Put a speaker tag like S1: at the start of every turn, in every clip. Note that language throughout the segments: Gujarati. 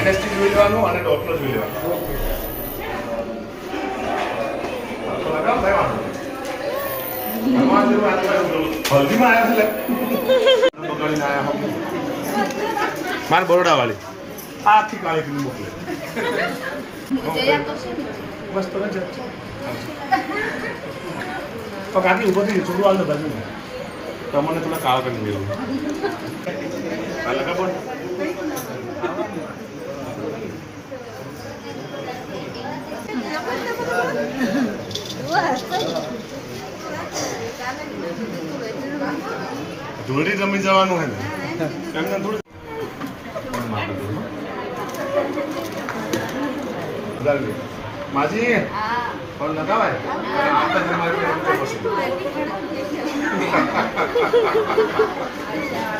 S1: NST જોઈ લેવાનું અને ડોક્ટર જોઈ લેવાનું. હલ્દીમાં આવ્યા છે મારે બરોડા વાળી આખી કાળી ફિલ્મ મોકલે બસ તો કાકી ઉભો થઈ છોડું હાલ બાજુ તમને થોડા કાળ કરી દેવું લગા બોલ ધૂળી રમી જવાનું હે ને એમને થોડું માજી ફોન લગાવાય આપતા તમારી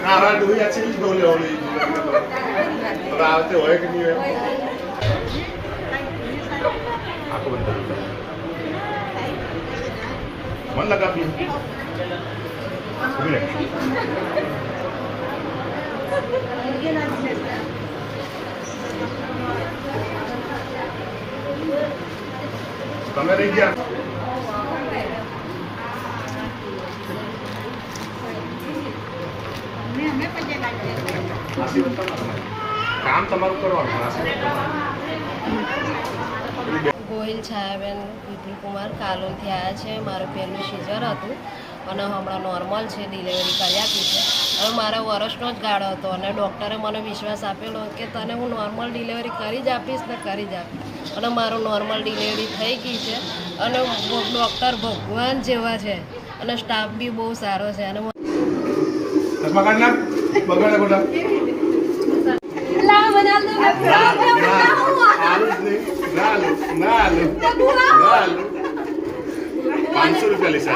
S1: ના આ ડોઈ આ ચીજ બોલે ઓલી આવતે હોય કે નહીં હોય આખો બંધ કરી મન લગાવી તમે રહી ગયા કામ તમારું કરવાનું.
S2: ગોહિલ છાયાબેન વિપુલકુમાર કાલોલથી આવ્યા છે. મારું પહેલું સિઝર હતું અને હમણાં નોર્મલ છે, ડિલિવરી કરી આપી છે. હવે મારા વર્ષનો જ ગાળો હતો અને ડૉક્ટરે મને વિશ્વાસ આપેલો કે તને હું નોર્મલ ડિલિવરી કરી જ આપીશ ને કરી જ આપીશ અને મારું નોર્મલ ડિલિવરી થઈ ગઈ છે અને ડૉક્ટર ભગવાન જેવા છે અને સ્ટાફ બી બહુ સારો છે અને
S1: ₹500 લેશે.